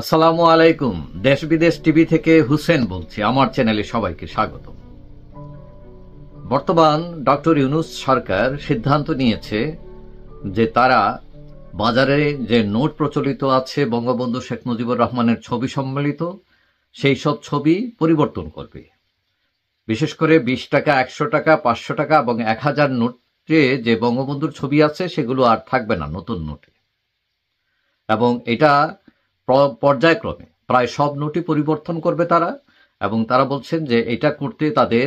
আসসালামু আলাইকুম। দেশ বিদেশ টিভি থেকে হুসেন বলছি। আমার চ্যানেলে সবাইকে স্বাগত। বর্তমান ডক্টর ইউনূস সরকার সিদ্ধান্ত নিয়েছে যে তারা বাজারে যে নোট প্রচলিত আছে বঙ্গবন্ধু শেখ মুজিবুর রহমানের ছবি সম্মিলিত, সেই সব ছবি পরিবর্তন করবে। বিশেষ করে 20 টাকা, 100 টাকা, 500 টাকা এবং 1000 নোটে যে বঙ্গবন্ধুর ছবি আছে সেগুলো আর থাকবে না নতুন নোটে। এবং এটা পর্যায়ক্রমে প্রায় সব নোটই পরিবর্তন করবে তারা। এবং তারা বলছেন যে এটা করতে তাদের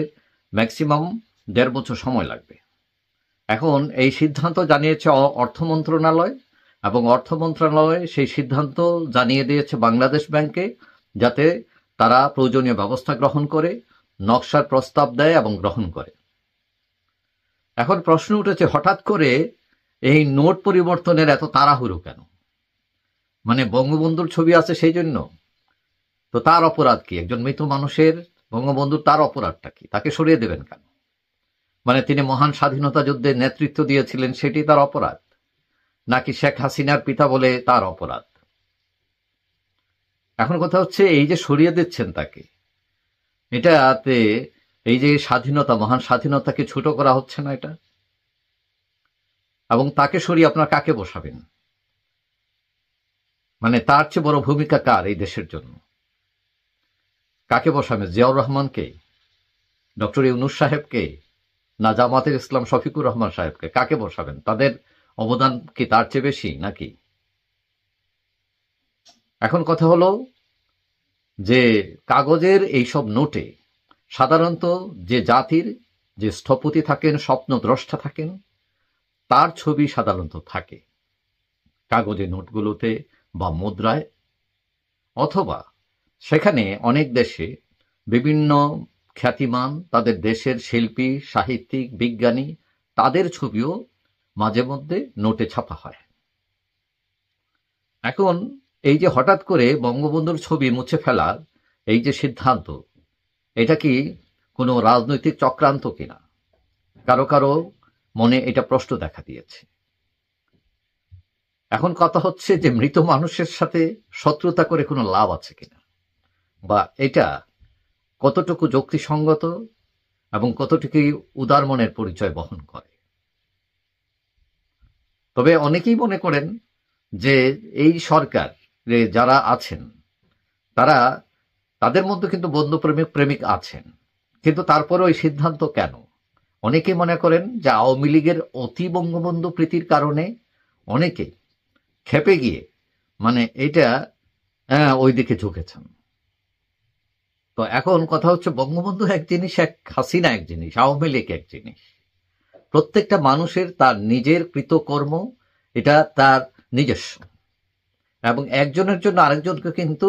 ম্যাক্সিমাম 1.5 বছর সময় লাগবে। এখন এই সিদ্ধান্ত জানিয়েছে অর্থ মন্ত্রণালয়, এবং অর্থ মন্ত্রণালয় সেই সিদ্ধান্ত জানিয়ে দিয়েছে বাংলাদেশ ব্যাংকে, যাতে তারা প্রয়োজনীয় ব্যবস্থা গ্রহণ করে, নকশার প্রস্তাব দেয় এবং গ্রহণ করে। এখন প্রশ্ন উঠেছে, হঠাৎ করে এই নোট পরিবর্তনের এত তাড়াহুড়ো কেন? মানে বঙ্গবন্ধুর ছবি আছে সেই জন্য? তো তার অপরাধ কি? একজন মৃত মানুষের বঙ্গবন্ধুর তার অপরাধটা কি? তাকে সরিয়ে দেবেন কেন? মানে তিনি মহান স্বাধীনতা যুদ্ধে নেতৃত্ব দিয়েছিলেন সেটি তার অপরাধ, নাকি শেখ হাসিনার পিতা বলে তার অপরাধ? এখন কথা হচ্ছে, এই যে সরিয়ে দিচ্ছেন তাকে, এটাতে এই যে স্বাধীনতা, মহান স্বাধীনতাকে ছোট করা হচ্ছে না এটা? এবং তাকে সরিয়ে আপনার কাকে বসাবেন? মানে তার চেয়ে বড় ভূমিকা কার এই দেশের জন্য? কাকে বসাবেন? জিয়াউর রহমানকে, ডক্টর ইউনূস সাহেবকে, না জামাতের ইসলাম শফিকুর রহমান সাহেবকে? কাকে বসাবেন? তাদের অবদান কি তার চেয়ে বেশি নাকি? এখন কথা হলো যে কাগজের এইসব নোটে সাধারণত যে জাতির যে স্থপতি থাকেন, স্বপ্নদ্রষ্টা থাকেন, তার ছবি সাধারণত থাকে কাগজের নোটগুলোতে বা মুদ্রায়। অথবা সেখানে অনেক দেশে বিভিন্ন খ্যাতিমান তাদের দেশের শিল্পী, সাহিত্যিক, বিজ্ঞানী, তাদের ছবিও মাঝে মধ্যে নোটে ছাপা হয়। এখন এই যে হঠাৎ করে বঙ্গবন্ধুর ছবি মুছে ফেলার এই যে সিদ্ধান্ত, এটা কি কোনো রাজনৈতিক চক্রান্ত কিনা? কারো কারো মনে এটা প্রশ্ন দেখা দিয়েছে। এখন কথা হচ্ছে যে মৃত মানুষের সাথে শত্রুতা করে কোনো লাভ আছে কিনা, বা এটা কতটুকু যুক্তিসঙ্গত এবং কতটুকু উদার মনের পরিচয় বহন করে। তবে অনেকেই মনে করেন যে এই সরকার যারা আছেন তারা, তাদের মধ্যে কিন্তু বন্ধু প্রেমিক প্রেমিক আছেন, কিন্তু তারপরেও এই সিদ্ধান্ত কেন? অনেকেই মনে করেন যে আওয়ামী লীগের অতি বঙ্গবন্ধু প্রীতির কারণে অনেকেই খেপে গিয়ে মানে এটা ওই দিকে ঝুঁকেছেন। তো এখন কথা হচ্ছে, বঙ্গবন্ধু এক জিনিস, শেখ হাসিনা এক জিনিস, আওয়ামী লীগ এক জিনিস। প্রত্যেকটা মানুষের তার নিজের কৃতকর্ম, এটা তার নিজস্ব, এবং একজনের জন্য আরেকজনকে কিন্তু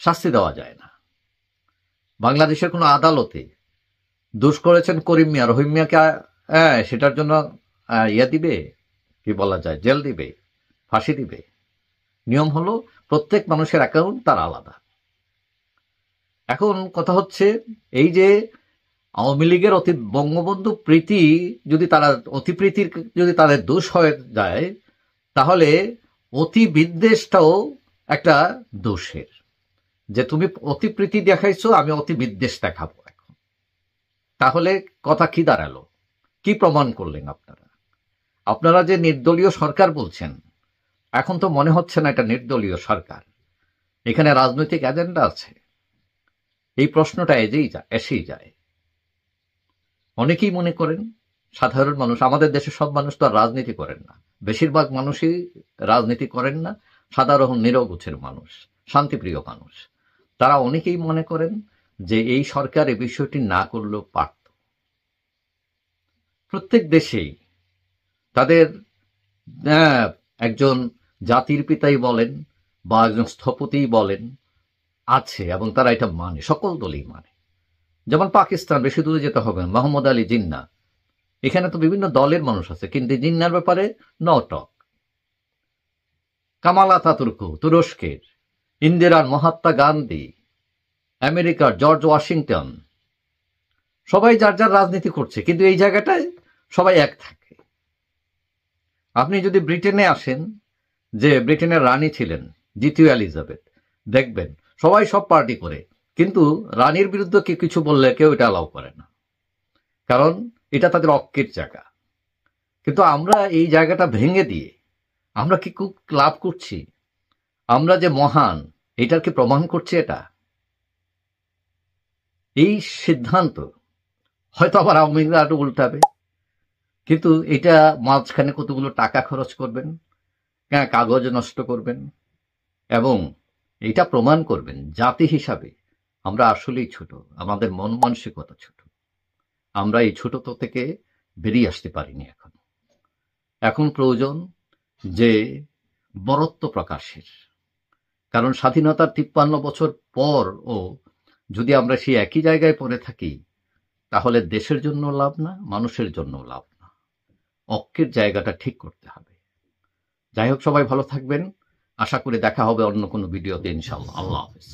শাস্তি দেওয়া যায় না। বাংলাদেশের কোনো আদালতে দোষ করেছেন করিম মিয়া, রহিম মিয়াকে সেটার জন্য দিবে, কি বলা যায়, জেল দিবে, ফাঁসি দিবে? নিয়ম হলো প্রত্যেক মানুষের অ্যাকাউন্ট তার আলাদা। এখন কথা হচ্ছে, এই যে আওয়ামী লীগের অতি বঙ্গবন্ধু প্রীতি, যদি তারা অতি প্রীতির যদি তাদের দোষ হয়ে যায়, তাহলে অতি বিদ্বেষটাও একটা দোষের। যে তুমি অতি প্রীতি দেখাইছো, আমি অতি বিদ্বেষ দেখাবো এখন। তাহলে কথা কি দাঁড়ালো? কি প্রমাণ করলেন আপনারা? আপনারা যে নির্দলীয় সরকার বলছেন, এখন তো মনে হচ্ছে না এটা নির্দলীয় সরকার। এখানে রাজনৈতিক এজেন্ডা আছে। এই প্রশ্নটা এসেই যায়। অনেকেই মনে করেন, সাধারণ মানুষ, আমাদের দেশের সব মানুষ তো আর রাজনীতি করেন না, বেশিরভাগ মানুষই রাজনীতি করেন না, সাধারণ নিরগুছের মানুষ, শান্তিপ্রিয় মানুষ, তারা অনেকেই মনে করেন যে এই সরকার এই বিষয়টি না করলেও পারত। প্রত্যেক দেশেই তাদের একজন জাতির পিতাই বলেন বা একজন স্থপতিই বলেন আছে, এবং তারা এটা মানে, সকল দলই মানে। যেমন পাকিস্তান, বেশি দূরে যেতে হবে, মোহাম্মদ আলী জিন্নাহ, এখানে তো বিভিন্ন দলের মানুষ আছে, কিন্তু জিন্নাহর ব্যাপারে নো টক। কামাল আতাতুর্ক তুরস্কের, ইন্দিরার, মহাত্মা গান্ধী আমেরিকার, জর্জ ওয়াশিংটন, সবাই যার যার রাজনীতি করছে, কিন্তু এই জায়গাটায় সবাই এক থাকে। আপনি যদি ব্রিটেনে আসেন, যে ব্রিটেনের রানী ছিলেন দ্বিতীয় এলিজাবেথ, দেখবেন সবাই সব পার্টি করে, কিন্তু রানীর বিরুদ্ধে কিছু বললে কেউ এটা অ্যালাউ করে না, কারণ এটা তাদের অক্কের জায়গা। কিন্তু আমরা এই জায়গাটা ভেঙে দিয়ে আমরা কি খুব লাভ করছি? আমরা যে মহান, এটার কি প্রমাণ করছে এটা? এই সিদ্ধান্ত হয়তো আবার আওয়ামী লীগরা আরো উল্টাবে, কিন্তু এটা মাঝখানে কতগুলো টাকা খরচ করবেন, হ্যাঁ, কাগজ নষ্ট করবেন, এবং এটা প্রমাণ করবেন জাতি হিসাবে আমরা আসলেই ছোট, আমাদের মন মানসিকতা ছোট, আমরা এই ছোটতা থেকে বেরিয়ে আসতে পারিনি। এখন প্রয়োজন যে বরত্ব প্রকাশের, কারণ স্বাধীনতার 53 বছর পরও যদি আমরা সেই একই জায়গায় পড়ে থাকি, তাহলে দেশের জন্য লাভ না, মানুষের জন্য লাভ না। অক্কের জায়গাটা ঠিক করতে হবে। যাই হোক, সবাই ভালো থাকবেন। আশা করি দেখা হবে অন্য কোনো ভিডিওতে, ইনশাআল্লাহ। আল্লাহ হাফেজ।